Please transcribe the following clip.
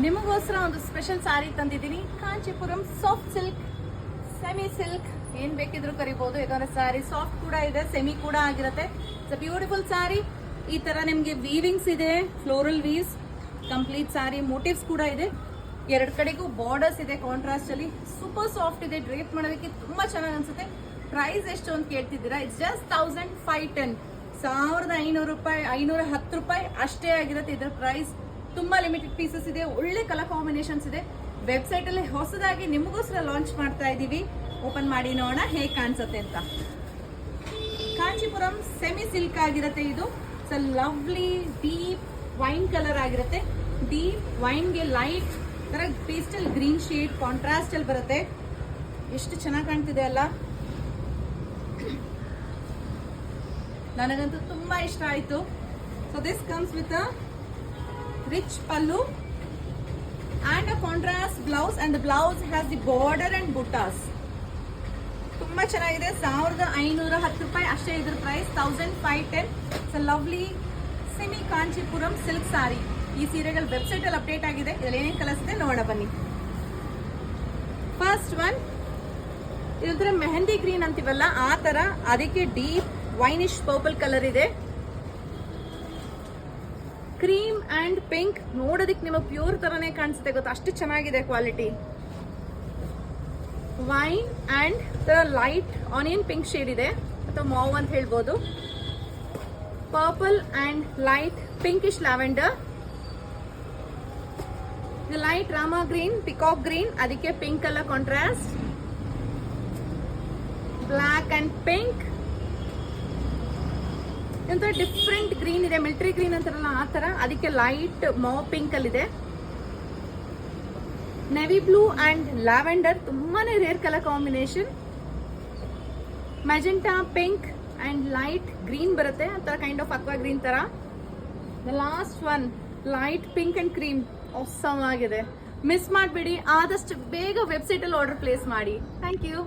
ನಿಮಗೋಸ್ಕರ ಒಂದು ಸ್ಪೆಷಲ್ ಸಾರಿ ತಂದಿದ್ದೀನಿ. Kanchipuram soft silk, semi silk, ಏನ್ ಬೇಕಿದ್ರು ಕರಿಬಹುದು. ಇದೊಂದು ಸಾರಿ ಸಾಫ್ಟ್ ಕೂಡ ಇದೆ, ಸೆಮಿ ಕೂಡ ಆಗಿರುತ್ತೆ. ಇಟ್ಸ್ ಬ್ಯೂಟಿಫುಲ್ ಸಾರಿ. ಈ ತರ ನಿಮ್ಗೆ ವೀವಿಂಗ್ಸ್ ಇದೆ, ಫ್ಲೋರಲ್ ವೀವ್ಸ್, ಕಂಪ್ಲೀಟ್ ಸಾರಿ ಮೋಟಿವ್ಸ್ ಕೂಡ ಇದೆ. ಎರಡು ಕಡೆಗೂ ಬಾರ್ಡರ್ಸ್ ಇದೆ ಕಾಂಟ್ರಾಸ್ಟ್ ಅಲ್ಲಿ. ಸೂಪರ್ ಸಾಫ್ಟ್ ಇದೆ, ಡ್ರೇಪ್ ಮಾಡೋದಕ್ಕೆ ತುಂಬಾ ಚೆನ್ನಾಗಿ ಅನ್ಸುತ್ತೆ. ಪ್ರೈಸ್ ಎಷ್ಟು ಅಂತ ಕೇಳ್ತಿದ್ದೀರಾ? ಇಟ್ಸ್ ಜಸ್ಟ್ 1510, 1510 ರೂಪಾಯಿ, 510 ರೂಪಾಯಿ ಅಷ್ಟೇ ಆಗಿರುತ್ತೆ ಇದ್ರ ಪ್ರೈಸ್. ತುಂಬಾ ಲಿಮಿಟೆಡ್ ಪೀಸಸ್ ಇದೆ, ಒಳ್ಳೆ ಕಲರ್ ಕಾಂಬಿನೇಷನ್ಸ್ ಇದೆ. ವೆಬ್ಸೈಟ್ ಅಲ್ಲಿ ಹೊಸದಾಗಿ ನಿಮಗೋಸ್ಕರ ಲಾಂಚ್ ಮಾಡ್ತಾ ಇದೀವಿ. ಓಪನ್ ಮಾಡಿ ನೋಡೋಣ ಹೇಗೆ ಕಾಣಿಸುತ್ತೆ ಅಂತ. ಕಾಂಚೀಪುರಂ ಸೆಮಿ ಸಿಲ್ಕ್ ಆಗಿರುತ್ತೆ ಇದು. It's lovely deep wine colour ಆಗಿರುತ್ತೆ. ಡೀಪ್ ವೈನ್ಗೆ ಲೈಟ್ ತರ ಪೇಸ್ಟಲ್ ಗ್ರೀನ್ ಶೇಡ್ ಕಾಂಟ್ರಾಸ್ಟ್ ಅಲ್ಲಿ ಬರುತ್ತೆ. ಎಷ್ಟು ಚೆನ್ನಾಗಿ ಕಾಣ್ತಿದೆ ಅಲ್ಲ, ನನಗಂತೂ ತುಂಬಾ ಇಷ್ಟ ಆಯ್ತು. So this comes with a rich pallu and a contrast blouse, and the blouse has the border and buttas. ತುಂಬಾ ಚೆನ್ನಾಗಿದೆ. 1510 ರೂಪಾಯಿ ಅಷ್ಟೇ ಇದ್ರ price. 1510. It's a lovely semi Kanchipuram silk sari. ಈ ಸೀರೆಗಳ ವೆಬ್ಸೈಟ್ ಅಲ್ಲಿ ಅಪ್ಡೇಟ್ ಆಗಿದೆ. ಇದರಲ್ಲಿ ಏನೇನು ಕಲರ್ಸ್ ಇದೆ ನೋಡೋಣ ಬನ್ನಿ. ಫಸ್ಟ್ ಒನ್ ಇದೊಂಥರ ಮೆಹಂದಿ ಗ್ರೀನ್ ಅಂತೀವಲ್ಲ ಆ ತರ, ಅದಕ್ಕೆ ಡೀಪ್ ವೈನಿಶ್ ಪರ್ಪಲ್ ಕಲರ್ ಇದೆ. ಕ್ರೀಮ್ ಅಂಡ್ ಪಿಂಕ್, ನೋಡೋದಕ್ಕೆ ನಿಮಗೆ ಪ್ಯೂರ್ ತರನೇ ಕಾಣಿಸುತ್ತೆ ಗೊತ್ತಾ, ಅಷ್ಟು ಚೆನ್ನಾಗಿದೆ quality. Wine and light onion pink shade ಇದೆ, ಅಥವಾ ಮಾವ್ ಅಂತ ಹೇಳ್ಬೋದು. Purple and light pinkish lavender. Light rama green, peacock green, ಅದಕ್ಕೆ pink colour contrast. Black and pink. ಇದೊಂಥರ ಡಿಫ್ರೆಂಟ್ ಗ್ರೀನ್ ಇದೆ, ಮಿಲಿಟರಿ ಗ್ರೀನ್ ಅಂತಾರಲ್ಲ ಆ ತರ, ಅದಕ್ಕೆ ಲೈಟ್ ಮಾವ್ ಪಿಂಕ್ ಅಲ್ಲಿ ಇದೆ. ನೆವಿ ಬ್ಲೂ ಅಂಡ್ ಲ್ಯಾವೆಂಡರ್, ತುಂಬಾನೇ rare colour combination. Magenta pink and light green ಬರುತ್ತೆ, ಆ ತರ ಕೈಂಡ್ ಆಫ್ ಅಕ್ವಾ ಗ್ರೀನ್ ತರ. Last one light pink and cream, awesome ಆಗಿದೆ. ಮಿಸ್ ಮಾಡಬೇಡಿ, ಆದಷ್ಟು ಬೇಗ ವೆಬ್ಸೈಟ್ ಅಲ್ಲಿ ಆರ್ಡರ್ ಪ್ಲೇಸ್ ಮಾಡಿ. Thank you.